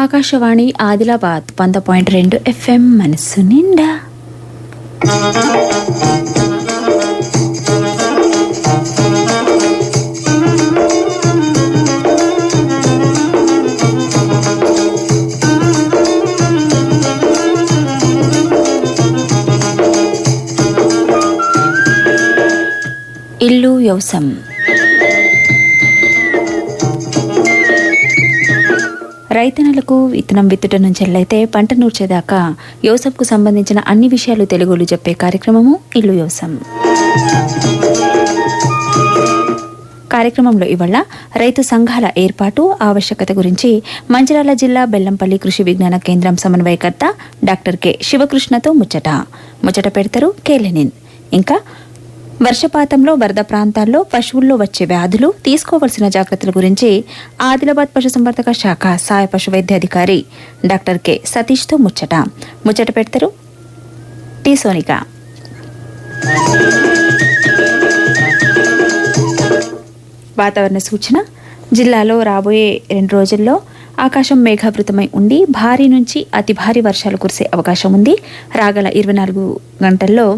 Akashvani Adilabad 100.2 FM మనస్సు నిండా. ఇల్లు వ్యవసాయం. రైతన్నలకు విత్తనం విత్తుట నుంచెల్లైతే పంట నూర్చేదాకా వ్యవసాయంకు సంబంధించిన అన్ని విషయాలు తెలుగులో చెప్పే కార్యక్రమము ఇల్లు వ్యవసాయం. కార్యక్రమంలో ఇవాళ రైతు సంఘాల ఏర్పాటు ఆవశ్యకత గురించి మంచిర్యాల జిల్లా బెల్లంపల్లి కృషి విజ్ఞాన కేంద్రం సమన్వయకర్త డాక్టర్ కె శివకృష్ణతో ముచ్చట పెడతారు కేలెనిన్. ఇంకా వర్షపాతంలో వరద ప్రాంతాల్లో పశువుల్లో వచ్చే వ్యాధులు, తీసుకోవలసిన జాగ్రత్తల గురించి ఆదిలాబాద్ పశుసంవర్ధక శాఖ సహాయ పశు వైద్యాధికారి డాక్టర్ కె సతీష్తో ముచ్చట పెడతారు టి సోనిక. వాతావరణ సూచన. జిల్లాలో రాబోయే 2 రోజుల్లో ఆకాశం మేఘావృతమై ఉండి భారీ నుంచి అతి భారీ వర్షాలు కురిసే అవకాశం ఉంది. రాగల 24 గంటల్లో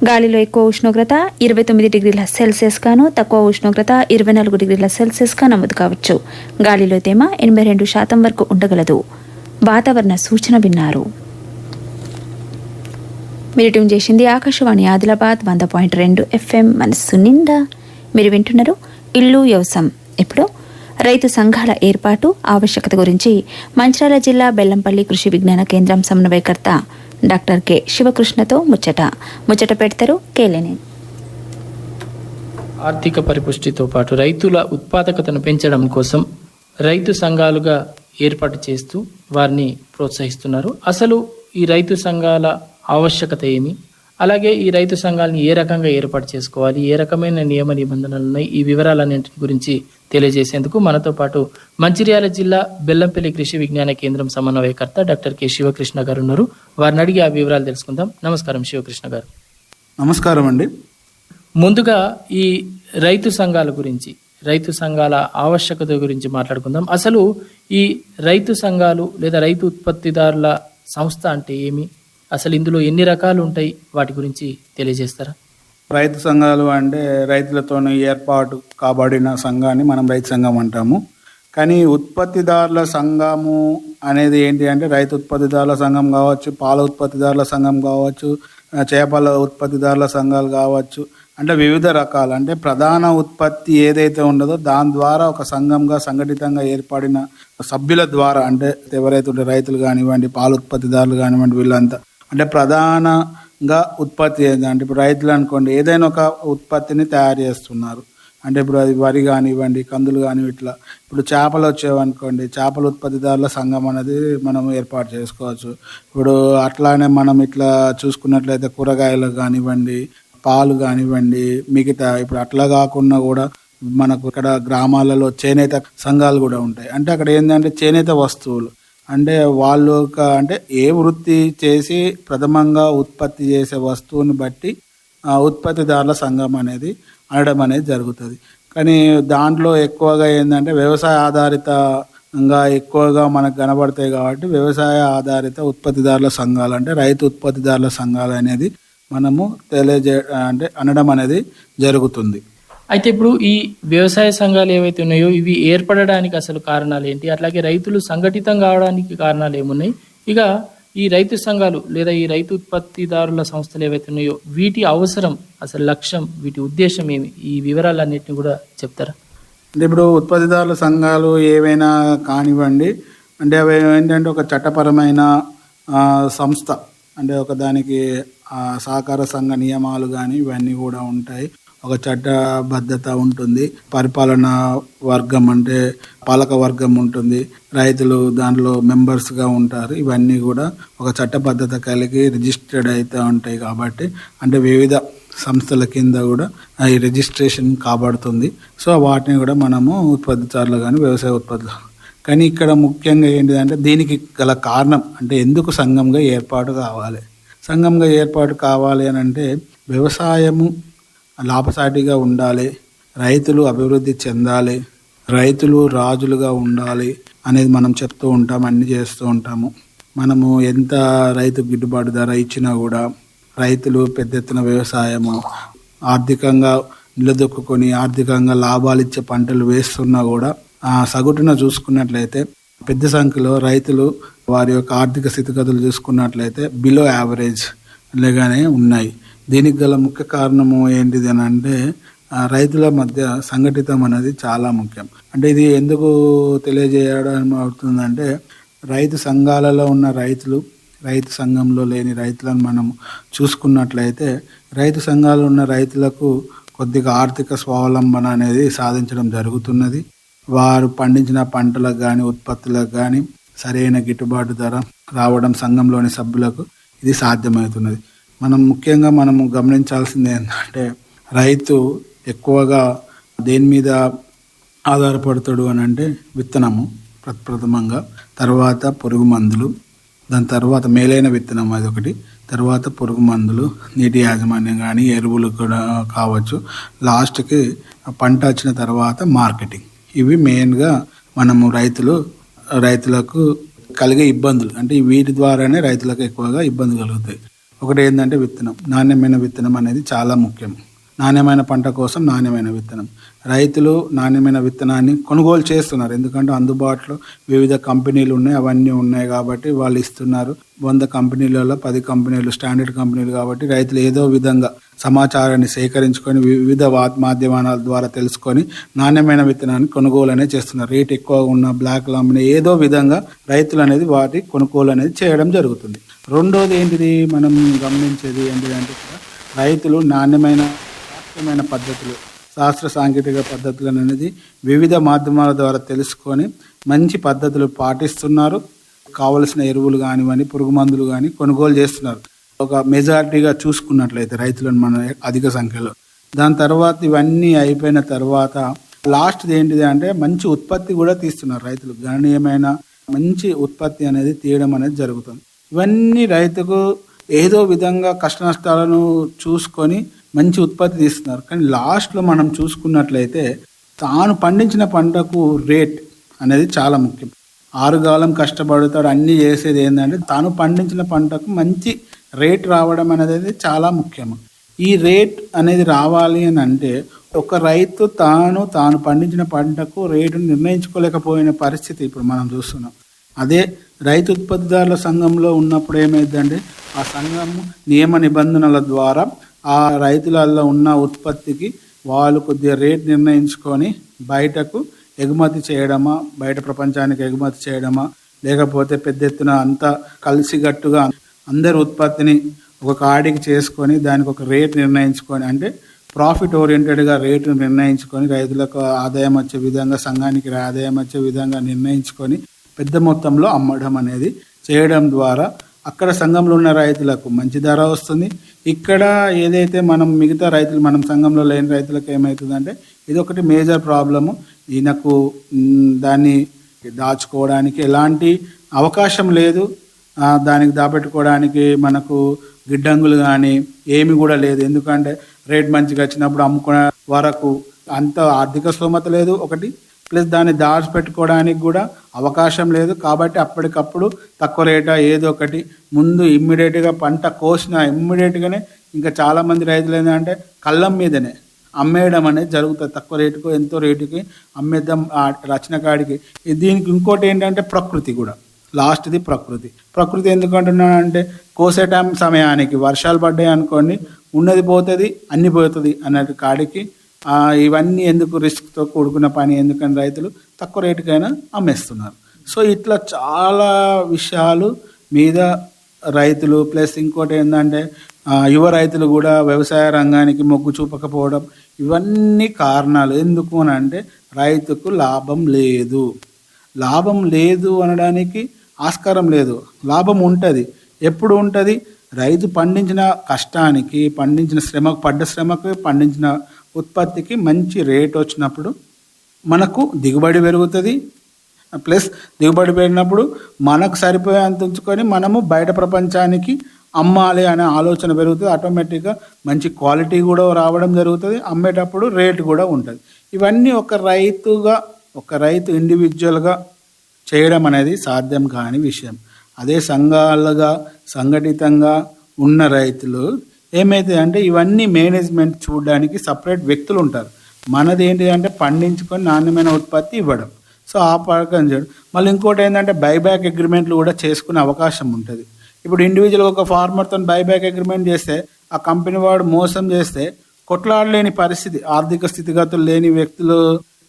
గాలిలో ఎక్కువ ఉష్ణోగ్రత 29 డిగ్రీల సెల్సియస్ గాను, తక్కువ ఉష్ణోగ్రత 24 డిగ్రీల సెల్సియస్ గా నమోదు కావచ్చు. గాలిలో తేమ 82% వరకు ఉండగలదు. వాతావరణ సూచన విన్నారు. మీరు ట్యూన్ చేసింది ఆకాశవాణి ఆదిలాబాద్ 100.2 FM మనస్సు నిండా. మీరు వింటున్నారు ఇల్లు వ్యవసాయం. ఇప్పుడు రైతు సంఘాల ఏర్పాటు ఆవశ్యకత గురించి మంచిర్యాల జిల్లా బెల్లంపల్లి కృషి విజ్ఞాన కేంద్రం సమన్వయకర్త డాక్టర్ కె శివకృష్ణతో ముచ్చట పెడతారు కేలెనిన్. ఆర్థిక పరిపుష్టితో పాటు రైతుల ఉత్పాదకతను పెంచడం కోసం రైతు సంఘాలుగా ఏర్పాటు చేస్తూ వారిని ప్రోత్సహిస్తున్నారు. అసలు ఈ రైతు సంఘాల ఆవశ్యకత ఏమి, అలాగే ఈ రైతు సంఘాలను ఏ రకంగా ఏర్పాటు చేసుకోవాలి, ఏ రకమైన నియమ నిబంధనలు ఉన్నాయి, ఈ వివరాలన్నింటి గురించి తెలియజేసేందుకు మనతో పాటు మంచిర్యాల జిల్లా బెల్లంపల్లి కృషి విజ్ఞాన కేంద్రం సమన్వయకర్త డాక్టర్ కె శివకృష్ణ గారు ఉన్నారు. వారిని అడిగి ఆ వివరాలు తెలుసుకుందాం. నమస్కారం శివకృష్ణ గారు. నమస్కారం అండి. ముందుగా ఈ రైతు సంఘాల గురించి, రైతు సంఘాల ఆవశ్యకత గురించి మాట్లాడుకుందాం. అసలు ఈ రైతు సంఘాలు లేదా రైతు ఉత్పత్తిదారుల సంస్థ అంటే ఏమి, అసలు ఇందులో ఎన్ని రకాలు ఉంటాయి, వాటి గురించి తెలియజేస్తారా? రైతు సంఘాలు అంటే రైతులతో ఏర్పాటు కాబడిన సంఘాన్ని మనం రైతు సంఘం అంటాము. కానీ ఉత్పత్తిదారుల సంఘము అనేది ఏంటి అంటే రైతు ఉత్పత్తిదారుల సంఘం కావచ్చు, పాల ఉత్పత్తిదారుల సంఘం కావచ్చు, చేపల ఉత్పత్తిదారుల సంఘాలు కావచ్చు. అంటే వివిధ రకాలు, అంటే ప్రధాన ఉత్పత్తి ఏదైతే ఉండదో దాని ద్వారా ఒక సంఘంగా సంఘటితంగా ఏర్పడిన సభ్యుల ద్వారా, అంటే ఎవరైతే ఉంటే రైతులు కానివ్వండి, పాల ఉత్పత్తిదారులు కానివ్వండి, వీళ్ళంతా అంటే ప్రధానంగా ఉత్పత్తి ఏంటంటే ఇప్పుడు రైతులు అనుకోండి ఏదైనా ఒక ఉత్పత్తిని తయారు చేస్తున్నారు. అంటే ఇప్పుడు అది వరి కానివ్వండి, కందులు కానివ్వండి, ఇట్లా ఇప్పుడు చేపలు వచ్చేవనుకోండి చేపల ఉత్పత్తిదారుల సంఘం అనేది మనం ఏర్పాటు చేసుకోవచ్చు. ఇప్పుడు అట్లానే మనం ఇట్లా చూసుకున్నట్లయితే కూరగాయలు కానివ్వండి, పాలు కానివ్వండి, మిగతా ఇప్పుడు అట్లా కాకుండా కూడా మనకు ఇక్కడ గ్రామాలలో చేనేత సంఘాలు కూడా ఉంటాయి. అంటే అక్కడ ఏంటంటే చేనేత వస్తువులు, అంటే వాళ్ళు అంటే ఏ వృత్తి చేసి ప్రథమంగా ఉత్పత్తి చేసే వస్తువుని బట్టి ఉత్పత్తిదారుల సంఘం అనేది అనడం అనేది జరుగుతుంది. కానీ దాంట్లో ఎక్కువగా ఏంటంటే వ్యవసాయ ఆధారితంగా ఎక్కువగా మనకు కనబడతాయి. కాబట్టి వ్యవసాయ ఆధారిత ఉత్పత్తిదారుల సంఘాలు అంటే రైతు ఉత్పత్తిదారుల సంఘాలు అనేది మనము అంటే అనడం అనేది జరుగుతుంది. అయితే ఇప్పుడు ఈ వ్యవసాయ సంఘాలు ఏవైతే ఉన్నాయో ఇవి ఏర్పడడానికి అసలు కారణాలు ఏంటి, అట్లాగే రైతులు సంఘటితం కావడానికి కారణాలు ఏమున్నాయి, ఇక ఈ రైతు సంఘాలు లేదా ఈ రైతు ఉత్పత్తిదారుల సంస్థలు ఏవైతే ఉన్నాయో వీటి అవసరం, అసలు లక్ష్యం, వీటి ఉద్దేశం ఏమి, ఈ వివరాలన్నింటినీ కూడా చెప్తారా? అంటే ఇప్పుడు ఉత్పత్తిదారుల సంఘాలు ఏవైనా కానివ్వండి, అంటే అవి ఏంటంటే ఒక చట్టపరమైన సంస్థ, అంటే ఒక దానికి సహకార సంఘ నియమాలు కానీ ఇవన్నీ కూడా ఉంటాయి. ఒక చట్టబద్ధత ఉంటుంది, పరిపాలన వర్గం అంటే పాలక వర్గం ఉంటుంది, రైతులు దాంట్లో మెంబర్స్గా ఉంటారు. ఇవన్నీ కూడా ఒక చట్టబద్ధత కలిగి రిజిస్టర్డ్ అయితే ఉంటాయి. కాబట్టి అంటే వివిధ సంస్థల కింద కూడా ఈ రిజిస్ట్రేషన్ కాబడుతుంది. సో వాటిని కూడా మనము ఉత్పత్తిదారులు కానీ వ్యవసాయ ఉత్పత్తులు. కానీ ఇక్కడ ముఖ్యంగా ఏంటిదంటే దీనికి గల కారణం అంటే ఎందుకు సంఘంగా ఏర్పాటు కావాలి. సంఘంగా ఏర్పాటు కావాలి అని అంటే వ్యవసాయము లాభసాటిగా ఉండాలి, రైతులు అభివృద్ధి చెందాలి, రైతులు రాజులుగా ఉండాలి అనేది మనం చెప్తూ ఉంటాం, అన్ని చేస్తూ ఉంటాము. మనము ఎంత రైతు గిట్టుబాటు ధర ఇచ్చినా కూడా రైతులు పెద్ద ఎత్తున వ్యవసాయము ఆర్థికంగా నిలదొక్కుని ఆర్థికంగా లాభాలు ఇచ్చే పంటలు వేస్తున్నా కూడా సగటున చూసుకున్నట్లయితే పెద్ద సంఖ్యలో రైతులు వారి యొక్క ఆర్థిక స్థితిగతులు చూసుకున్నట్లయితే బిలో యావరేజ్ లేగానే ఉన్నాయి. దీనికి గల ముఖ్య కారణము ఏంటిది అని అంటే రైతుల మధ్య సంఘటితం అనేది చాలా ముఖ్యం. అంటే ఇది ఎందుకు తెలియజేయడం అవుతుందంటే రైతు సంఘాలలో ఉన్న రైతులు, రైతు సంఘంలో లేని రైతులను మనం చూసుకున్నట్లయితే రైతు సంఘాలు ఉన్న రైతులకు కొద్దిగా ఆర్థిక స్వావలంబన అనేది సాధించడం జరుగుతున్నది. వారు పండించిన పంటలకు కానీ ఉత్పత్తులకు కానీ సరైన గిట్టుబాటు ధర రావడం సంఘంలోని సభ్యులకు ఇది సాధ్యమవుతున్నది. ముఖ్యంగా మనము గమనించాల్సింది ఏంటంటే రైతు ఎక్కువగా దేని మీద ఆధారపడతాడు అని అంటే విత్తనము ప్రథమంగా, తర్వాత పురుగు మందులు, దాని తర్వాత మేలైన విత్తనం అది ఒకటి, తర్వాత పురుగు మందులు, నీటి యాజమాన్యం కానీ ఎరువులు కూడా కావచ్చు, లాస్ట్కి పంట వచ్చిన తర్వాత మార్కెటింగ్. ఇవి మెయిన్గా మనము రైతులకు కలిగే ఇబ్బందులు. అంటే వీటి ద్వారానే రైతులకు ఎక్కువగా ఇబ్బంది కలుగుతాయి. ఒకటి ఏంటంటే విత్తనం, నాణ్యమైన విత్తనం అనేది చాలా ముఖ్యం. నాణ్యమైన పంట కోసం నాణ్యమైన విత్తనం. రైతులు నాణ్యమైన విత్తనాన్ని కొనుగోలు చేస్తున్నారు, ఎందుకంటే అందుబాటులో వివిధ కంపెనీలు ఉన్నాయి, అవన్నీ ఉన్నాయి కాబట్టి వాళ్ళు ఇస్తున్నారు. 100 కంపెనీలలో 10 కంపెనీలు స్టాండర్డ్ కంపెనీలు కాబట్టి రైతులు ఏదో విధంగా సమాచారాన్ని సేకరించుకొని వివిధ మాధ్యమాల ద్వారా తెలుసుకొని నాణ్యమైన విత్తనాన్ని కొనుగోలు అనేది చేస్తున్నారు. రేట్ ఎక్కువగా ఉన్న బ్లాక్ అమ్మిన ఏదో విధంగా రైతులు అనేది వాటి కొనుగోలు అనేది చేయడం జరుగుతుంది. రెండోది ఏంటిది మనం గమనించేది ఏంటిదంటే రైతులు నాణ్యమైన పద్ధతులు, శాస్త్ర సాంకేతిక పద్ధతులు అనేది వివిధ మాధ్యమాల ద్వారా తెలుసుకొని మంచి పద్ధతులు పాటిస్తున్నారు. కావలసిన ఎరువులు కానివ్వని పురుగు మందులు కానీ కొనుగోలు చేస్తున్నారు. ఒక మెజారిటీగా చూసుకున్నట్లయితే రైతులను మన అధిక సంఖ్యలో. దాని తర్వాత ఇవన్నీ అయిపోయిన తర్వాత లాస్ట్ది ఏంటిది అంటే మంచి ఉత్పత్తి కూడా తీస్తున్నారు రైతులు. గణనీయమైన మంచి ఉత్పత్తి అనేది తీయడం అనేది జరుగుతుంది. ఇవన్నీ రైతుకు ఏదో విధంగా కష్ట నష్టాలను చూసుకొని మంచి ఉత్పత్తి తీస్తున్నారు. కానీ లాస్ట్లో మనం చూసుకున్నట్లయితే తాను పండించిన పంటకు రేట్ అనేది చాలా ముఖ్యం. ఆరుగాలం కష్టపడతాడు, అన్నీ చేసేది ఏంటంటే తాను పండించిన పంటకు మంచి రేట్ రావడం అనేది చాలా ముఖ్యం. ఈ రేట్ అనేది రావాలి అని అంటే ఒక రైతు తాను పండించిన పంటకు రేటును నిర్ణయించుకోలేకపోయిన పరిస్థితి ఇప్పుడు మనం చూస్తున్నాం. అదే రైతు ఉత్పత్తిదారుల సంఘంలో ఉన్నప్పుడు ఏమైందంటే ఆ సంఘం నియమ నిబంధనల ద్వారా ఆ రైతులలో ఉన్న ఉత్పత్తికి వాళ్ళు కొద్దిగా రేట్ నిర్ణయించుకొని బయటకు ఎగుమతి చేయడమా, బయట ప్రపంచానికి ఎగుమతి చేయడమా, లేకపోతే పెద్ద ఎత్తున అంతా కలిసిగట్టుగా అందరి ఉత్పత్తిని ఒక కాడికి చేసుకొని దానికి ఒక రేట్ నిర్ణయించుకొని, అంటే ప్రాఫిట్ ఓరియంటెడ్గా రేటు నిర్ణయించుకొని రైతులకు ఆదాయం వచ్చే విధంగా, సంఘానికి ఆదాయం వచ్చే విధంగా నిర్ణయించుకొని పెద్ద మొత్తంలో అమ్మడం అనేది చేయడం ద్వారా అక్కడ సంఘంలో ఉన్న రైతులకు మంచి ధర వస్తుంది. ఇక్కడ ఏదైతే మనం మిగతా రైతులు, మనం సంఘంలో లేని రైతులకు ఏమవుతుందంటే ఇది ఒకటి మేజర్ ప్రాబ్లము. ఈయనకు దాన్ని దాచుకోవడానికి ఎలాంటి అవకాశం లేదు, దానికి దాపెట్టుకోవడానికి మనకు గిడ్డంగులు కానీ ఏమి కూడా లేదు. ఎందుకంటే రేట్ మంచిగా వచ్చినప్పుడు అమ్ముకునే వరకు అంత ఆర్థిక స్తోమత లేదు ఒకటి, ప్లస్ దాన్ని దాచిపెట్టుకోవడానికి కూడా అవకాశం లేదు. కాబట్టి అప్పటికప్పుడు తక్కువ రేట ఏదో ఒకటి ముందు ఇమ్మీడియట్గా పంట కోసిన ఇమ్మీడియట్గానే ఇంకా చాలామంది రైతులు ఏంటంటే కళ్ళం మీదనే అమ్మేయడం అనేది జరుగుతుంది. తక్కువ రేటుకు ఎంతో రేటుకి అమ్మేద్దాం రచన కాడికి. దీనికి ఇంకోటి ఏంటంటే ప్రకృతి కూడా, లాస్ట్ది ప్రకృతి ఎందుకంటున్నానంటే కోసే టైం సమయానికి వర్షాలు పడ్డాయి అనుకోండి, ఉన్నది పోతుంది అన్ని పోతుంది అన్నట్టు కాడికి ఇవన్నీ ఎందుకు రిస్క్తో కూడుకున్న పని, ఎందుకని రైతులు తక్కువ రేటుకైనా అమ్మేస్తున్నారు. సో ఇట్లా చాలా విషయాలు మీద రైతులు, ప్లస్ ఇంకోటి ఏంటంటే యువ రైతులు కూడా వ్యవసాయ రంగానికి మొగ్గు చూపకపోవడం, ఇవన్నీ కారణాలు. ఎందుకు అని అంటే రైతుకు లాభం లేదు అనడానికి ఆస్కారం లేదు. లాభం ఉంటుంది, ఎప్పుడు ఉంటుంది? రైతు పండించిన కష్టానికి, పండించిన శ్రమకు పండించిన ఉత్పత్తికి మంచి రేట్ వచ్చినప్పుడు మనకు దిగుబడి పెరుగుతుంది. ప్లస్ దిగుబడి పెరిగినప్పుడు మనకు సరిపోయేంత ఉంచుకొని మనము బయట ప్రపంచానికి అమ్మాలి అనే ఆలోచన పెరుగుతుంది. ఆటోమేటిక్గా మంచి క్వాలిటీ కూడా రావడం జరుగుతుంది, అమ్మేటప్పుడు రేటు కూడా ఉంటుంది. ఇవన్నీ ఒక రైతు ఇండివిజువల్గా చేయడం అనేది సాధ్యం కాని విషయం. అదే సంఘాలుగా సంఘటితంగా ఉన్న రైతులు ఏమైతే అంటే ఇవన్నీ మేనేజ్మెంట్ చూడడానికి సపరేట్ వ్యక్తులు ఉంటారు. మనది ఏంటి అంటే పండించుకొని నాణ్యమైన ఉత్పత్తి ఇవ్వడం. సో ఆ పథకం చేయడం. మళ్ళీ ఇంకోటి ఏంటంటే బైబ్యాక్ అగ్రిమెంట్లు కూడా చేసుకునే అవకాశం ఉంటుంది. ఇప్పుడు ఇండివిజువల్ ఒక ఫార్మర్తో బైబ్యాక్ అగ్రిమెంట్ చేస్తే ఆ కంపెనీ వాడు మోసం చేస్తే కొట్లాడలేని పరిస్థితి, ఆర్థిక స్థితిగతులు లేని వ్యక్తులు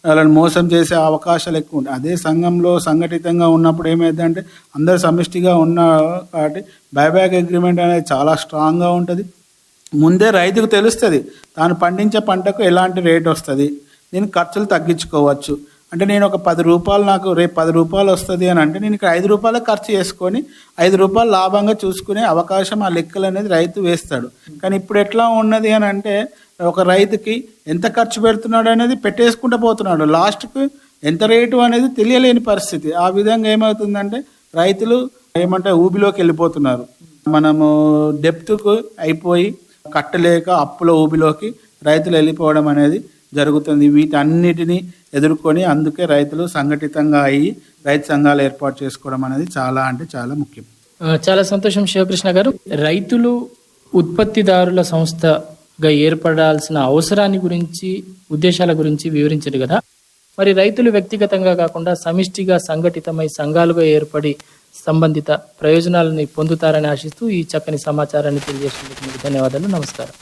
వాళ్ళని మోసం చేసే అవకాశాలు ఎక్కువ ఉంటాయి. అదే సంఘంలో సంఘటితంగా ఉన్నప్పుడు ఏమైందంటే అందరు సమిష్టిగా ఉన్న కాబట్టి బైబ్యాక్ అగ్రిమెంట్ అనేది చాలా స్ట్రాంగ్గా ఉంటుంది. ముందే రైతుకు తెలుస్తుంది తాను పండించే పంటకు ఎలాంటి రేట్ వస్తుంది, దీనికి ఖర్చులు తగ్గించుకోవచ్చు. అంటే నేను ఒక 10 రూపాయలు నాకు రేపు 10 రూపాయలు వస్తుంది అని అంటే నేను ఇక్కడ 5 రూపాయలు ఖర్చు చేసుకొని 5 రూపాయలు లాభంగా చూసుకునే అవకాశం ఆ లెక్కలు అనేది రైతు వేస్తాడు. కానీ ఇప్పుడు ఎట్లా ఉన్నది అని అంటే ఒక రైతుకి ఎంత ఖర్చు పెడుతున్నాడు అనేది పెట్టేసుకుంటూ పోతున్నాడు, లాస్ట్కు ఎంత రేటు అనేది తెలియలేని పరిస్థితి. ఆ విధంగా ఏమవుతుందంటే రైతులు ఏమంటే ఊబిలోకి వెళ్ళిపోతున్నారు. మనము డెప్త్కు అయిపోయి కట్టలేక అప్పుల ఊబిలోకి రైతులు వెళ్ళిపోవడం అనేది జరుగుతుంది. వీటన్నిటిని ఎదుర్కొని అందుకే రైతులు సంఘటితంగా అయ్యి రైతు సంఘాలు ఏర్పాటు చేసుకోవడం అనేది చాలా అంటే చాలా ముఖ్యం. చాలా సంతోషం శివకృష్ణ గారు. రైతులు ఉత్పత్తిదారుల సంస్థగా ఏర్పడాల్సిన అవసరాన్ని గురించి, ఉద్దేశాల గురించి వివరించారు కదా. మరి రైతులు వ్యక్తిగతంగా కాకుండా సమిష్టిగా సంఘటితమై సంఘాలుగా ఏర్పడి సంబంధిత ప్రయోజనాలని పొందుతారని ఆశిస్తూ ఈ చక్కని సమాచారాన్ని తెలియజేసినందుకు మీకు ధన్యవాదాలు. నమస్కారం.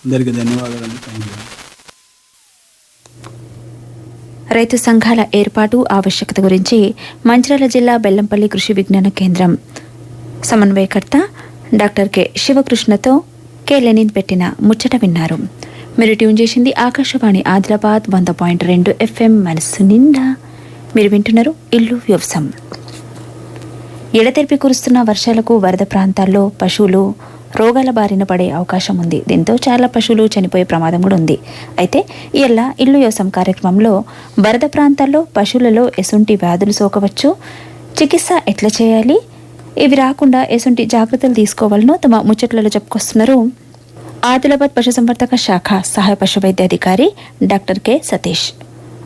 అందరికీ ధన్యవాదాలు. Thank you. రైతు సంఘాల ఏర్పాటు ఆవశ్యకత గురించి మంచిర్యాల జిల్లా బెల్లంపల్లి కృషి విజ్ఞాన కేంద్రం సమన్వయకర్త డాక్టర్ కె శివకృష్ణతో కె లెనిన్ పెట్టిన ముచ్చట విన్నారు. మీరు ట్యూన్ చేసింది ఆకాశవాణి ఆదిలాబాద్ 100.2 FM మనస్సు నిండా. మీరు వింటున్నారు ఇల్లు వ్యవసాయం. ఎడతెరిపి కురుస్తున్న వర్షాలకు వరద ప్రాంతాల్లో పశువులు రోగాల బారిన పడే అవకాశం ఉంది. దీంతో చాలా పశువులు చనిపోయే ప్రమాదం కూడా ఉంది. అయితే ఇలా ఇల్లు వ్యవసాయం కార్యక్రమంలో వరద ప్రాంతాల్లో పశువులలో ఎసుంటి వ్యాధులు సోకవచ్చు, చికిత్స ఎట్లా చేయాలి, ఇవి రాకుండా ఎసుంటి జాగ్రత్తలు తీసుకోవాలనో తమ ముచ్చట్లలో చెప్పుకొస్తున్నారు ఆదిలాబాద్ పశుసంవర్ధక శాఖ సహాయ పశు వైద్యాధికారి డాక్టర్ కె సతీష్.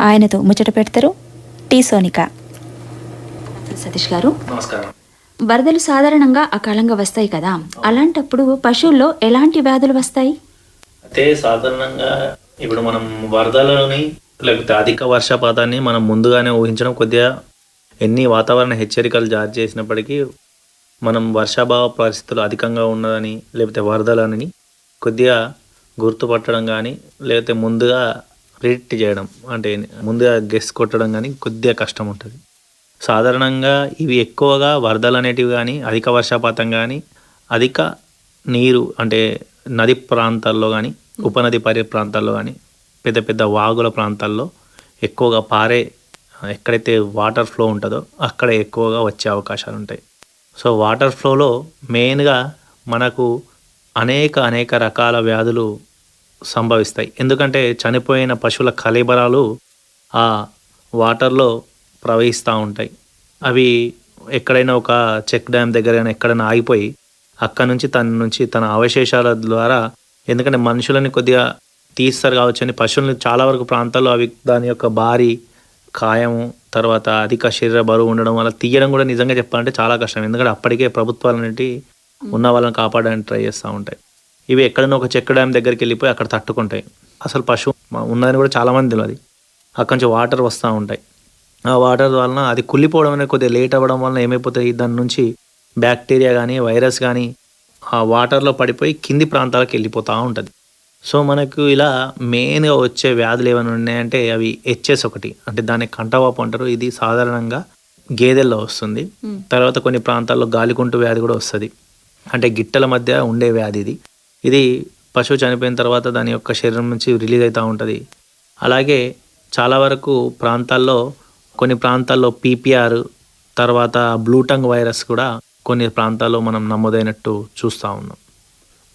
ఆయనతో ముచ్చట పెడతారు టి సోనిక. సతీష్ గారు నమస్కారం. వరదలు సాధారణంగా అకాలంగా వస్తాయి కదా, అలాంటప్పుడు పశువుల్లో ఎలాంటి వ్యాధులు వస్తాయి? అయితే సాధారణంగా ఇప్పుడు మనం వరదలని లేకపోతే అధిక వర్షపాతాన్ని మనం ముందుగానే ఊహించడం కొద్దిగా ఎన్ని వాతావరణ హెచ్చరికలు జారీ చేసినప్పటికీ మనం వర్షాభావ పరిస్థితులు అధికంగా ఉన్నదని లేకపోతే వరదలని కొద్దిగా గుర్తుపట్టడం కానీ లేకపోతే ముందుగా ప్రిడిక్ట్ చేయడం అంటే ముందుగా గెస్ కొట్టడం కానీ కొద్దిగా కష్టం ఉంటుంది. సాధారణంగా ఇవి ఎక్కువగా వరదలు అనేటివి కానీ అధిక వర్షపాతం కానీ అధిక నీరు అంటే నది ప్రాంతాల్లో కానీ ఉపనది పరి ప్రాంతాల్లో కానీ పెద్ద పెద్ద వాగుల ప్రాంతాల్లో ఎక్కువగా పారే ఎక్కడైతే వాటర్ ఫ్లో ఉంటుందో అక్కడ ఎక్కువగా వచ్చే అవకాశాలు ఉంటాయి. సో వాటర్ ఫ్లోలో మెయిన్గా మనకు అనేక రకాల వ్యాధులు సంభవిస్తాయి. ఎందుకంటే చనిపోయిన పశువుల కళేబరాలు ఆ వాటర్లో ప్రవహిస్తూ ఉంటాయి. అవి ఎక్కడైనా ఒక చెక్ డ్యామ్ దగ్గర ఎక్కడైనా ఆగిపోయి అక్కడ నుంచి తన అవశేషాల ద్వారా, ఎందుకంటే మనుషులని కొద్దిగా తీస్తారు కావచ్చు అని పశువులని చాలా వరకు ప్రాంతాల్లో అవి దాని యొక్క భారీ కాయము తర్వాత అధిక శరీర బరువు ఉండడం వల్ల తీయడం కూడా నిజంగా చెప్పాలంటే చాలా కష్టం. ఎందుకంటే అప్పటికే ప్రభుత్వాలు అనేవి ఉన్న వాళ్ళని కాపాడడానికి ట్రై చేస్తూ ఉంటాయి. ఇవి ఎక్కడైనా ఒక చెక్ డ్యామ్ దగ్గరికి వెళ్ళిపోయి అక్కడ తట్టుకుంటాయి. అసలు పశువు ఉన్నదని కూడా చాలామంది తెలియదు. అక్కడి నుంచి వాటర్ వస్తూ ఉంటాయి. ఆ వాటర్ వలన అది కుళ్ళిపోవడం అనేది కొద్దిగా లేట్ అవ్వడం వలన ఏమైపోతాయి, దాని నుంచి బ్యాక్టీరియా కానీ వైరస్ కానీ ఆ వాటర్లో పడిపోయి కింది ప్రాంతాలకు వెళ్ళిపోతూ ఉంటుంది. సో మనకు ఇలా మెయిన్గా వచ్చే వ్యాధులు ఏమైనా ఉన్నాయంటే అవి హెచ్ఎస్ ఒకటి అంటే దాన్ని కంటవాపు అంటారు. ఇది సాధారణంగా గేదెల్లో వస్తుంది. తర్వాత కొన్ని ప్రాంతాల్లో గాలికుంటు వ్యాధి కూడా వస్తుంది. అంటే గిట్టల మధ్య ఉండే వ్యాధి ఇది. ఇది పశువు చనిపోయిన తర్వాత దాని యొక్క శరీరం నుంచి రిలీజ్ అవుతూ ఉంటుంది. అలాగే చాలా వరకు ప్రాంతాల్లో కొన్ని ప్రాంతాల్లో పీపీఆర్ తర్వాత బ్లూటంగ్ వైరస్ కూడా కొన్ని ప్రాంతాల్లో మనం నమోదైనట్టు చూస్తూ ఉన్నాం.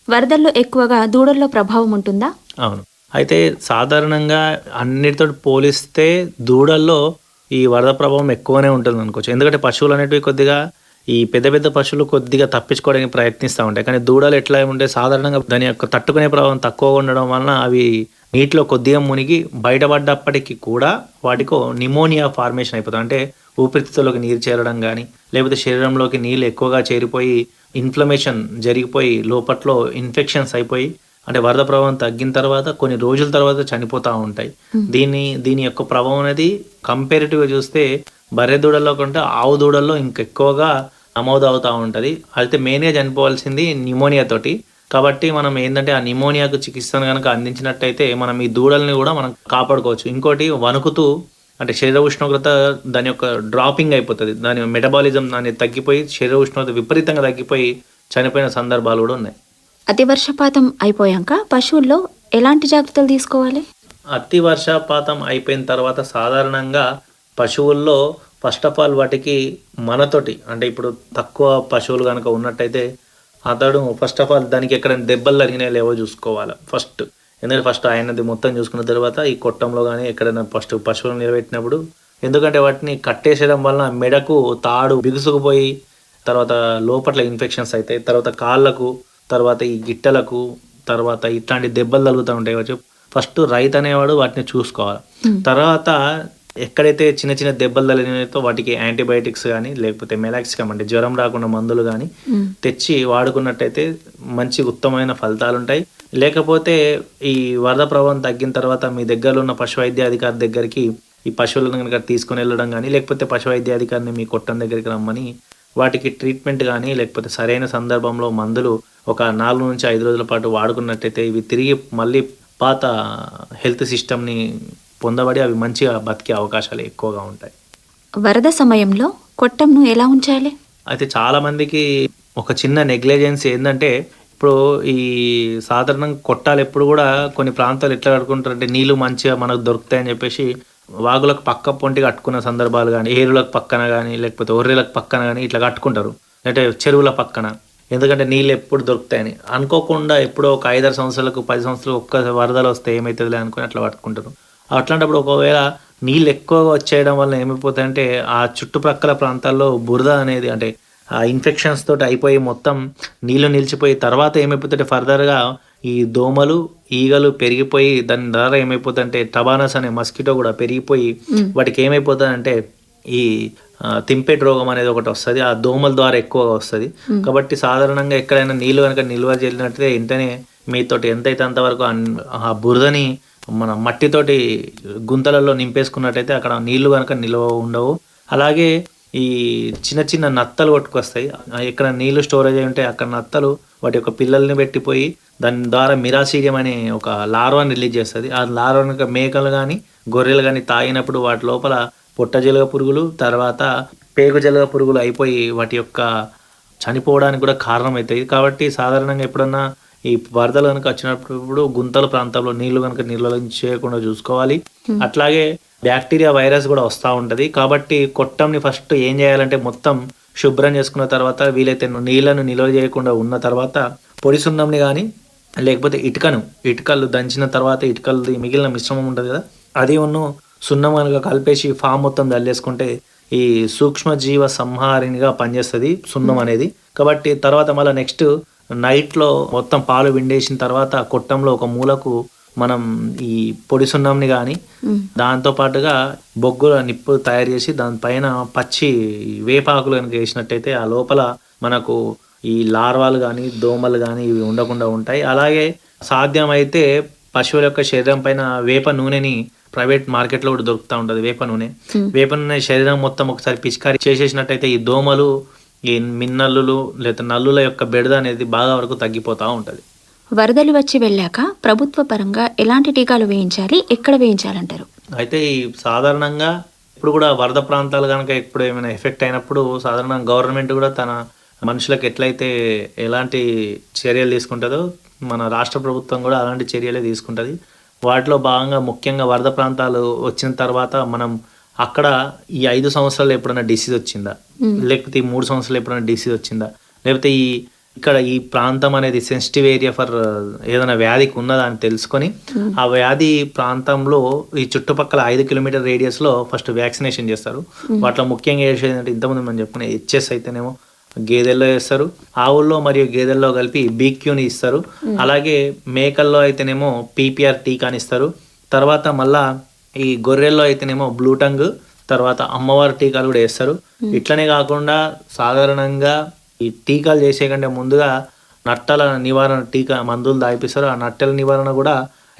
వరదల్లో ఎక్కువగా దూడల్లో ప్రభావం ఉంటుందా? అవును. అయితే సాధారణంగా అన్నిటితో పోలిస్తే దూడల్లో ఈ వరద ప్రభావం ఎక్కువనే ఉంటుంది అనుకోవచ్చు. ఎందుకంటే పశువులు అనేటివి కొద్దిగా ఈ పెద్ద పెద్ద పశువులు కొద్దిగా తప్పించుకోవడానికి ప్రయత్నిస్తూ ఉంటాయి. కానీ దూడలు ఎట్లా ఉంటే సాధారణంగా దాని యొక్క తట్టుకునే ప్రభావం తక్కువగా ఉండడం వలన అవి నీటిలో కొద్దిగా మునిగి బయటపడ్డప్పటికీ కూడా వాటికో నిమోనియా ఫార్మేషన్ అయిపోతుంది. అంటే ఊపిరితిత్తుల్లోకి నీరు చేరడం కానీ, లేకపోతే శరీరంలోకి నీళ్ళు ఎక్కువగా చేరిపోయి ఇన్ఫ్లమేషన్ జరిగిపోయి లోపట్లో ఇన్ఫెక్షన్స్ అయిపోయి, అంటే వరద ప్రభావం తగ్గిన తర్వాత కొన్ని రోజుల తర్వాత చనిపోతూ ఉంటాయి. దీని యొక్క ప్రభావం అనేది కంపారిటివ్గా చూస్తే బర్రె దూడల్లో కంటే ఆవు దూడల్లో ఇంకెక్కువగా నమోదు అవుతూ ఉంటుంది. అయితే మెయిన్గా చనిపోవాల్సింది న్యూమోనియా తోటి. కాబట్టి మనం ఏంటంటే ఆ న్యూమోనియాకు చికిత్సను కనుక అందించినట్టయితే మనం ఈ దూడల్ని కూడా మనం కాపాడుకోవచ్చు. ఇంకోటి వణుకుతూ, అంటే శరీర ఉష్ణోగ్రత దాని యొక్క డ్రాపింగ్ అయిపోతుంది, దాని మెటబాలిజం దాన్ని తగ్గిపోయి శరీర ఉష్ణోగ్రత విపరీతంగా తగ్గిపోయి చనిపోయిన సందర్భాలు కూడా ఉన్నాయి. అతి వర్షపాతం అయిపోయాక పశువుల్లో ఎలాంటి జాగ్రత్తలు తీసుకోవాలి? అతి వర్షపాతం అయిపోయిన తర్వాత సాధారణంగా పశువుల్లో ఫస్ట్ ఆఫ్ ఆల్ వాటికి మనతోటి, అంటే ఇప్పుడు తక్కువ పశువులు కనుక ఉన్నట్టయితే అతడు ఫస్ట్ ఆఫ్ ఆల్ దానికి ఎక్కడైనా దెబ్బలు తగినాయో లేవో చూసుకోవాలి ఫస్ట్. ఎందుకంటే ఫస్ట్ ఆయనది మొత్తం చూసుకున్న తర్వాత ఈ కొట్టంలో కానీ ఎక్కడైనా ఫస్ట్ పశువులు నిలబెట్టినప్పుడు, ఎందుకంటే వాటిని కట్టేసేయడం వలన మెడకు తాడు బిగుసుకుపోయి తర్వాత లోపట్ల ఇన్ఫెక్షన్స్ అవుతాయి, తర్వాత కాళ్ళకు, తర్వాత ఈ గిట్టలకు, తర్వాత ఇట్లాంటి దెబ్బలు తగులుతూ ఉంటాయి. వచ్చి ఫస్ట్ రైతు అనేవాడు వాటిని చూసుకోవాలి. తర్వాత ఎక్కడైతే చిన్న చిన్న దెబ్బలు తగిలినాయో వాటికి యాంటీబయాటిక్స్ కానీ లేకపోతే మెలాక్సికమ్ అంటే జ్వరం రాకుండా మందులు కానీ తెచ్చి వాడుకున్నట్టయితే మంచి ఉత్తమమైన ఫలితాలు ఉంటాయి. లేకపోతే ఈ వరద ప్రభావం తగ్గిన తర్వాత మీ దగ్గరలో ఉన్న పశు వైద్యాధికారి దగ్గరికి ఈ పశువులను కనుక తీసుకుని వెళ్ళడం కానీ, లేకపోతే పశు వైద్యాధికారిని మీ కొట్టం దగ్గరికి రమ్మని వాటికి ట్రీట్మెంట్ కానీ లేకపోతే సరైన సందర్భంలో మందులు ఒక 4 నుంచి 5 రోజుల పాటు వాడుకున్నట్టయితే ఇవి తిరిగి మళ్ళీ పాత హెల్త్ సిస్టమ్ని పొందబడి అవి మంచిగా బతికే అవకాశాలు ఎక్కువగా ఉంటాయి. వరద సమయంలో కొట్టంను ఎలా ఉంచాలి? అయితే చాలా మందికి ఒక చిన్న నెగ్లిజెన్స్ ఏంటంటే, ఇప్పుడు ఈ సాధారణంగా కొట్టాలు ఎప్పుడు కూడా కొన్ని ప్రాంతాలు ఎట్లా కట్టుకుంటారంటే నీళ్లు మంచిగా మనకు దొరుకుతాయని చెప్పేసి వాగులకు పక్క పొంటి కట్టుకున్న సందర్భాలు కానీ, ఏరులకు పక్కన కానీ లేకపోతే ఒర్రెలకు పక్కన కానీ ఇట్లా కట్టుకుంటారు, అంటే చెరువుల పక్కన. ఎందుకంటే నీళ్ళు ఎప్పుడు దొరుకుతాయని అనుకోకుండా ఎప్పుడో ఒక 5-6 సంవత్సరాలకు 10 సంవత్సరాలు ఒక్క వరదలు వస్తే ఏమవుతుందిలే అనుకుని అట్లా పట్టుకుంటారు. అట్లాంటప్పుడు ఒకవేళ నీళ్ళు ఎక్కువగా వచ్చేయడం వల్ల ఏమైపోతాయంటే ఆ చుట్టుప్రక్కల ప్రాంతాల్లో బురద అనేది, అంటే ఆ ఇన్ఫెక్షన్స్ తోటి అయిపోయి మొత్తం నీళ్లు నిలిచిపోయి తర్వాత ఏమైపోతుంటే ఫర్దర్గా ఈ దోమలు ఈగలు పెరిగిపోయి దాని ద్వారా ఏమైపోతుందంటే టబానస్ అనే మస్కిటో కూడా పెరిగిపోయి వాటికి ఏమైపోతుందంటే ఈ తింపేట్ రోగం అనేది ఒకటి వస్తుంది, ఆ దోమల ద్వారా ఎక్కువగా వస్తుంది. కాబట్టి సాధారణంగా ఎక్కడైనా నీళ్ళు కనుక నిల్వ చేసినట్టయితే వెంటనే మీతోటి ఎంతైతే అంతవరకు ఆ బురదని మన మట్టితోటి గుంతలలో నింపేసుకున్నట్టయితే అక్కడ నీళ్లు కనుక నిల్వ ఉండవు. అలాగే ఈ చిన్న చిన్న నత్తలు కొట్టుకొస్తాయి, ఎక్కడ నీళ్లు స్టోరేజ్ అయి ఉంటే అక్కడ నత్తలు వాటి యొక్క పిల్లల్ని పెట్టిపోయి దాని ద్వారా మిరాసీడియం అనే ఒక లార్వాని రిలీజ్ చేస్తుంది. ఆ లార్వాని మేకలు కానీ గొర్రెలు కానీ తాగినప్పుడు వాటి లోపల పొట్టజెలుగ పురుగులు తర్వాత పేగుజెలుగ పురుగులు అయిపోయి వాటి యొక్క చనిపోవడానికి కూడా కారణమవుతాయి. కాబట్టి సాధారణంగా ఎప్పుడన్నా ఈ వరదలు కనుక వచ్చినప్పుడు గుంతల ప్రాంతంలో నీళ్లు కనుక నిల్వ చేయకుండా చూసుకోవాలి. అట్లాగే బ్యాక్టీరియా వైరస్ కూడా వస్తూ ఉంటుంది. కాబట్టి కొట్టంని ఫస్ట్ ఏం చేయాలంటే మొత్తం శుభ్రం చేసుకున్న తర్వాత వీలైతే నీళ్లను నిల్వ చేయకుండా ఉన్న తర్వాత పొడి సున్నంని కానీ లేకపోతే ఇటుకలు దంచిన తర్వాత ఇటుకలు మిగిలిన మిశ్రమం ఉంటుంది కదా, అది సున్నం కనుక కలిపేసి ఫామ్ మొత్తం చల్లేసుకుంటే ఈ సూక్ష్మజీవ సంహారినిగా పనిచేస్తుంది సున్నం అనేది. కాబట్టి తర్వాత మళ్ళీ నెక్స్ట్ నైట్లో మొత్తం పాలు విండేసిన తర్వాత కొట్టంలో ఒక మూలకు మనం ఈ పొడి సున్నంని కానీ దాంతో పాటుగా బొగ్గుల నిప్పు తయారు చేసి దానిపైన పచ్చి వేపాకులు కనుక వేసినట్టయితే ఆ లోపల మనకు ఈ లార్వాలు కానీ దోమలు కానీ ఇవి ఉండకుండా ఉంటాయి. అలాగే సాధ్యమైతే పశువుల యొక్క శరీరం పైన వేప నూనెని ప్రైవేట్ మార్కెట్లో కూడా దొరుకుతూ ఉంటుంది. వేప నూనె శరీరం మొత్తం ఒకసారి పిచికారీ చేసేసినట్టయితే ఈ దోమలు ఈ మిన్నల్లులు లేదా నల్లుల యొక్క బెడద అనేది బాగా వరకు తగ్గిపోతూ ఉంటుంది. వరదలు వచ్చి వెళ్ళాక ప్రభుత్వ పరంగా ఎలాంటి టీకాలు వేయించాలి, ఎక్కడ వేయించాలంటారు? అయితే ఈ సాధారణంగా ఇప్పుడు కూడా వరద ప్రాంతాలు కనుక ఇప్పుడు ఏమైనా ఎఫెక్ట్ అయినప్పుడు సాధారణంగా గవర్నమెంట్ కూడా తన మనుషులకు ఎట్లయితే ఎలాంటి చర్యలు తీసుకుంటుందో మన రాష్ట్ర ప్రభుత్వం కూడా అలాంటి చర్యలే తీసుకుంటుంది. వాటిలో భాగంగా ముఖ్యంగా వరద ప్రాంతాలు వచ్చిన తర్వాత మనం అక్కడ ఈ 5 సంవత్సరాలు ఎప్పుడైనా డిసీజ్ వచ్చిందా, లేకపోతే ఈ 3 సంవత్సరాలు ఎప్పుడైనా డిసీజ్ వచ్చిందా, లేకపోతే ఇక్కడ ఈ ప్రాంతం అనేది సెన్సిటివ్ ఏరియా ఫర్ ఏదైనా వ్యాధికి ఉన్నదా అని తెలుసుకొని ఆ వ్యాధి ప్రాంతంలో ఈ చుట్టుపక్కల 5 కిలోమీటర్ రేడియస్లో ఫస్ట్ వ్యాక్సినేషన్ చేస్తారు. వాటిలో ముఖ్యంగా చేసేది అంటే ఇంతకుముందు మనం చెప్పుకునే హెచ్ఎస్ అయితేనేమో గేదెల్లో వేస్తారు, ఆవుల్లో మరియు గేదెల్లో కలిపి బీక్యూని ఇస్తారు. అలాగే మేకల్లో అయితేనేమో పీపీఆర్ టీకాని ఇస్తారు. తర్వాత మళ్ళా ఈ గొర్రెల్లో అయితేనేమో బ్లూటంగ్, తర్వాత అమ్మవారి టీకాలు కూడా వేస్తారు. ఇట్లనే కాకుండా సాధారణంగా ఈ టీకాలు చేసే కంటే ముందుగా నట్టల నివారణ టీకా మందులు తాగిపిస్తారు. ఆ నట్టల నివారణ కూడా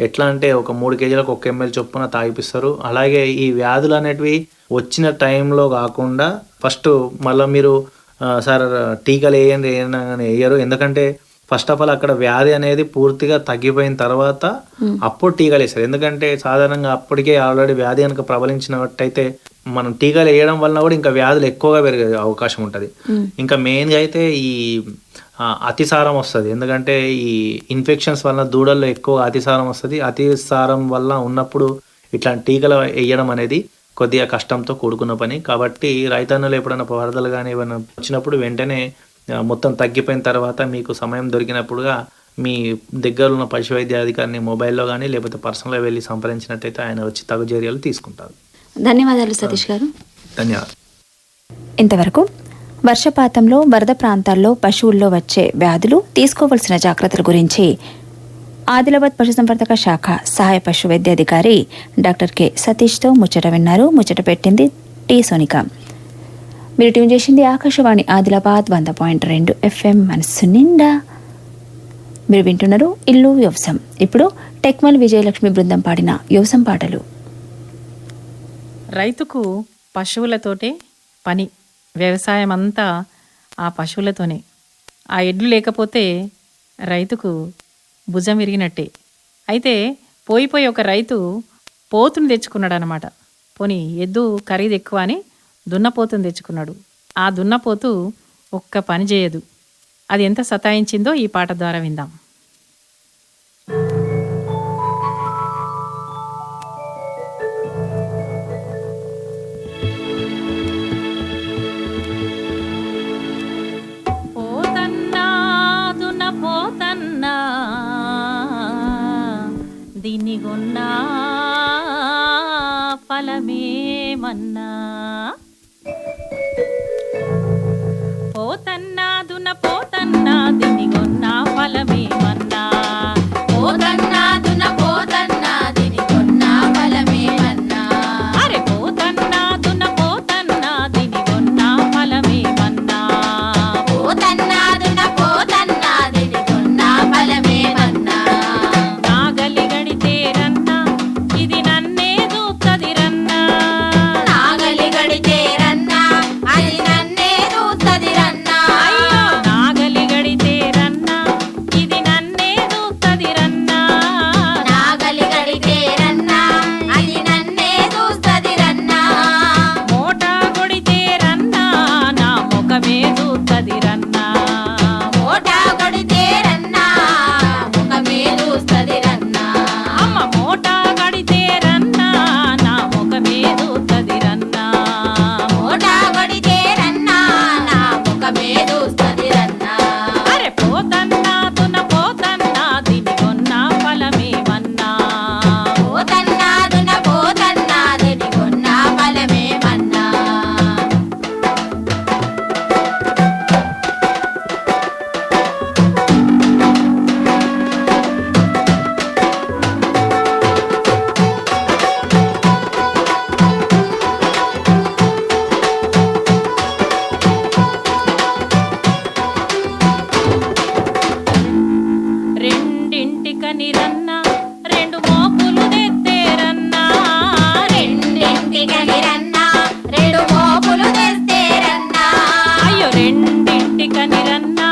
ఎట్లా అంటే ఒక 3 కేజీలకు 1 ml చొప్పున తాగిపిస్తారు. అలాగే ఈ వ్యాధులు అనేటివి వచ్చిన టైంలో కాకుండా ఫస్ట్ మళ్ళీ మీరు సార్ టీకాలు వేయరు, ఎందుకంటే ఫస్ట్ ఆఫ్ ఆల్ అక్కడ వ్యాధి అనేది పూర్తిగా తగ్గిపోయిన తర్వాత అప్పుడు టీకాలు వేస్తారు. ఎందుకంటే సాధారణంగా అప్పటికే ఆల్రెడీ వ్యాధి కనుక ప్రబలించినట్టయితే మనం టీకాలు వేయడం వలన కూడా ఇంకా వ్యాధులు ఎక్కువగా పెరిగే అవకాశం ఉంటుంది. ఇంకా మెయిన్గా అయితే ఈ అతిసారం వస్తుంది. ఎందుకంటే ఈ ఇన్ఫెక్షన్స్ వలన దూడల్లో ఎక్కువ అతిసారం వస్తుంది. అతిసారం వల్ల ఉన్నప్పుడు ఇట్లాంటి టీకాలు వేయడం అనేది కొద్దిగా కష్టంతో కూడుకున్న పని. కాబట్టి రైతన్నులు ఎప్పుడైనా వరదలు కానీ ఏమైనా వచ్చినప్పుడు వెంటనే మొత్తం తగ్గిపోయిన తర్వాత మీకు సమయం దొరికినప్పుడుగా మీ దగ్గర ఉన్న పశు వైద్యాధికారిని మొబైల్లో కానీ లేకపోతే పర్సనల్గా వెళ్ళి సంప్రదించినట్టయితే ఆయన వచ్చి తగు చర్యలు తీసుకుంటారు. ధన్యవాదాలు సతీష్ గారు. ధన్యవాదాలు. ఇంతవరకు వర్షపాతంలో వరద ప్రాంతాల్లో పశువుల్లో వచ్చే వ్యాధులు, తీసుకోవలసిన జాగ్రత్తల గురించి ఆదిలాబాద్ పశుసంవర్ధక శాఖ సహాయ పశు వైద్యాధికారి డాక్టర్ కె సతీష్తో ముచ్చట విన్నారు. ముచ్చట పెట్టింది టి సోనిక. మీరు ట్యూన్ చేసింది ఆకాశవాణి ఆదిలాబాద్ 100.2 FM మనస్సు నిండా. మీరు వింటున్నారు ఇల్లు వ్యవసాయం. ఇప్పుడు టెక్మల్ విజయలక్ష్మి బృందం పాడిన వ్యవసాయం పాటలు. రైతుకు పశువులతోటే పని, వ్యవసాయం అంతా ఆ పశువులతోనే. ఆ ఎడ్లు లేకపోతే రైతుకు భుజం విరిగినట్టే. అయితే పోయి ఒక రైతు పోతుని తెచ్చుకున్నాడు అనమాట. పోనీ ఎద్దు ఖరీదు ఎక్కువ అని దున్నపోతుని తెచ్చుకున్నాడు. ఆ దున్నపోతు ఒక్క పని చేయదు. అది ఎంత సతాయించిందో ఈ పాట ద్వారా విందాం. పోతన్నా దీన్ని కొన్నా ఫలమేమన్నా, పోతన్నా దున్న పోతన్నా దీన్ని కొన్నా ఫలమేమన్నా, పోతన్నా దున్న పోతన్నా దీన్ని కొన్నా ఫలమేమన్నా, అరే పోతన్నా దున్న పోతన్నా దీన్ని కొన్నా ఫలమేమన్నా, పోతన్నా దున్న పోతన్నా దీన్ని కొన్నా ఫలమేమన్నా, నాగలి గడితే రన్నా ఇది నన్నే దూతది రన్నా, నాగలి గడితే రన్నా అది నన్నే దూతది రన్నా, అయ్యో నాగలి గడితే రన్నా ఇది నన్నే దూతది రన్నా, నాగలి గడితే రన్నా అది నన్నే దూతది రన్నా, మోటా కొడితే రన్నా నా ముఖమే దూతది రన్నా, మోటా కొడితే రన్నా ముఖమే దూస్తది రన్నా, అమ్మ మోటా గడితే రన్నా నా ముఖమే దూతది రన్నా, మోటా కొడితే రన్నా నా ముఖమే దూస్తది రన్నా, అరే పోతన్నా దున్న పోతన్నా దీని కొన్నా ఫలమేమన్నా, పోతన్నా దున్న పోతన్నా దీని కొన్నా ఫలమేమన్నా. రెండింటికని రన్నా రెండు మోపులు తెత్తేరన్నా, రెండింటికని రన్నా రెండు మోపులు తెత్తేరన్నా, అయ్యో రెండింటికని రన్నా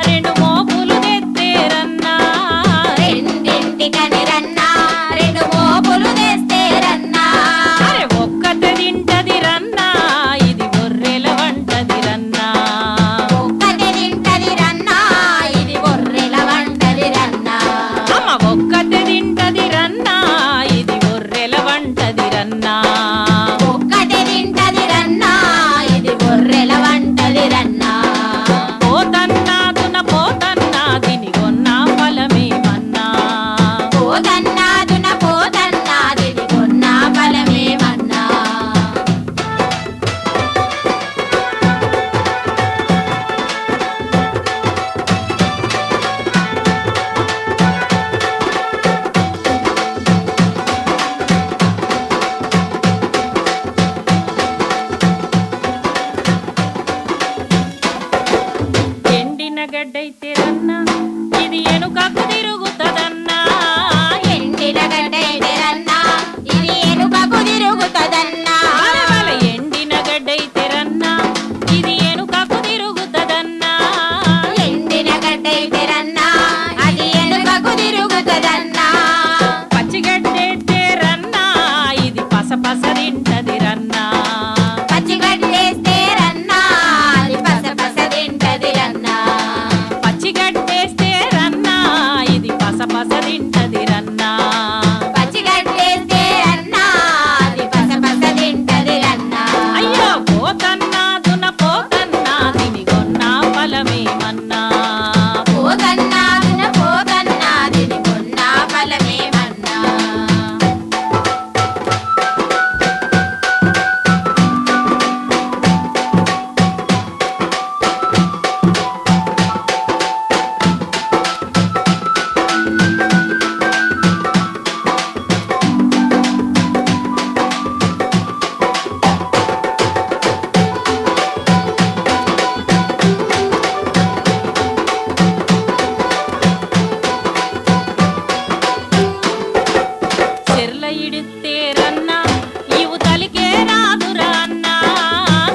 రెండు మోపులు తెత్తేరన్నా, రెండింటికని రన్నా రెండు మోపులు తెస్తేరన్నా, అరే ఒక్కతే తింటది రన్నా ఇది గొర్రెల వంటది రన్నా, ఒక్కతే తింటది రన్నా ఇది గొర్రెల వంటది రన్నా, అమ్మ ఒక్కతే తింటది రన్నా ఇది గొర్రెల వంటది రన్నా, ఒక్కతే తింటది రన్నా ఇది గొర్రెల వంటది రన్నా, పోతన్నా దున్న పోతన్నా దీని కొన్నా ఫలమేమన్నా, పోతన్నా గడ్డైతే రన్నా ఇది ఎనుకకు తిరుగుతదన్నా. ఎండిన గడ్డైతే రన్నా ఇది ఎనుకకు తిరుగుతదన్నా. బలబల ఎండిన గడ్డైతే రన్నా ఇది ఎనుకకు తిరుగుతదన్నా. ఎండిన గడ్డైతే రన్నా అది ఎనుకకు తిరుగుతదన్నా. పచ్చిగడ్డైతే రన్నా ఇది పసపస తింటది రన్నా. పచ్చిగడ్డేస్తే రన్నా అది పసపస తింటది రన్నా. పచ్చిగడ్డేస్తే రన్నా ఇది పసపస తింటది రన్నా. పచ్చిగడ్డేస్తే రన్నా అది పసపస తింటది రన్నా. అయ్యో పోతన్నా దున పోతన్నా తిని కొన్నా ఫలమేమన్నా. పోతన్నా దున పోతన్నా తిని కొన్నా ఫలమేమన్నా. చెర్ల ఇడితే రన్నా ఇవు తలికే రాదురా అన్నా.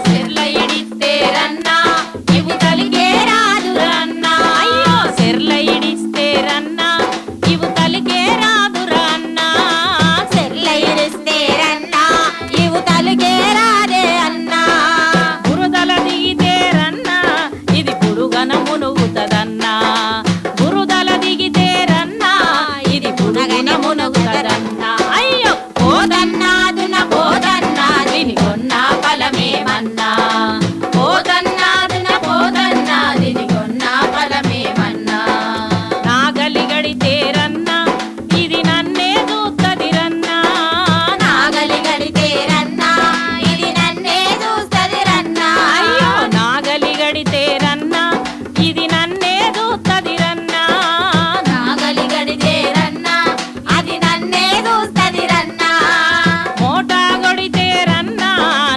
చెర్ల ఇడిస్తే రన్నా ఇవు తలికే రాదురా అన్నా. అయ్యో చెర్ల ఇడిస్తే రన్నా ఇవు తలికే రాదురా అన్నా. చెర్ల ఇడిస్తే రన్నా ఇవు తలికే రాదే అన్నా. బురదల దిగితే రన్నా ఇది పురుగన మునుగుతదన్నా. బురదల దిగితే రన్నా ఇది పురుగన మునుగుతదన్నా. అయ్యో పోతన్నా దున పోతన్నా తిని కొన్నా ఫలమేమన్నా. పోతన్నా దున పోతన్నా తిని కొన్నా ఫలమేమన్నా. నాగలి గడితే రన్నా ఇది నన్నే చూస్తది రన్నా. నాగలి గడితే రన్నా ఇది నన్నే చూస్తది రన్నా. అయ్యో నాగలి గడితే రన్నా ఇది నన్నే చూస్తది రన్నా. నాగలి గడితే రన్నా అది నన్నే చూస్తది రన్నా. మోటా కొడితే రన్నా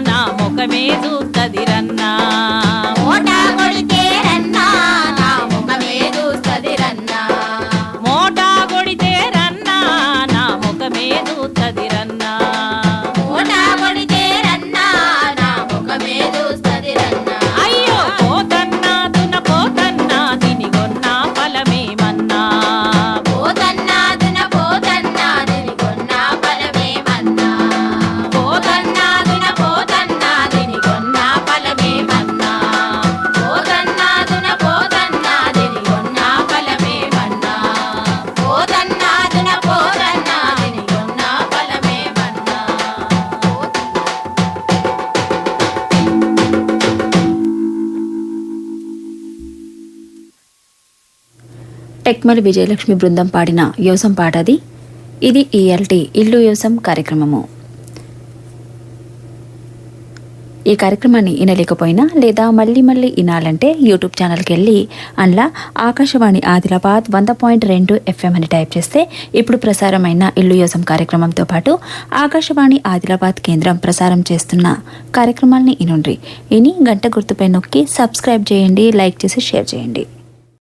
నా ముఖమే చూస్తది రన్నా. మోటా కొడితే రన్నా నా ముఖమే చూస్తది రన్నా. మోటా కొడితే రన్నా నా ముఖమే చూస్తది రన్నా. మోటా కొడితే రన్నా నా ముఖమే చూస్తది రన్నా. అయ్యో పోతన్నా దున పోతన్నా తిని కొన్నా ఫలమేమన్నా. పోతన్నా దున పోతన్నా తిని కొన్నా ఫలమేమన్నా. పోతన్నా దున పోతన్నా తిని కొన్నా ఫలమేమన్నా. పోతన్నా దున పోతన్నా తిని కొన్నా ఫలమేమన్నా. పోతన్నా దున పోతన్నా తిని కొన్నా ఫలమేమన్నా. టెక్మల్ విజయలక్ష్మి బృందం పాడిన యోసం పాటది. ఇది ఈఎల్టీ ఇల్లు యోసం కార్యక్రమము. ఈ కార్యక్రమాన్ని వినలేకపోయినా లేదా మళ్ళీ వినాలంటే యూట్యూబ్ ఛానల్కి వెళ్ళి అందులో ఆకాశవాణి ఆదిలాబాద్ 100.2 FM అని టైప్ చేస్తే ఇప్పుడు ప్రసారమైన ఇల్లు యోసం కార్యక్రమంతో పాటు ఆకాశవాణి ఆదిలాబాద్ కేంద్రం ప్రసారం చేస్తున్న కార్యక్రమాల్ని ఇనుండ్రి. ఇని గంట గుర్తుపై నొక్కి సబ్స్క్రైబ్ చేయండి, లైక్ చేసి షేర్ చేయండి.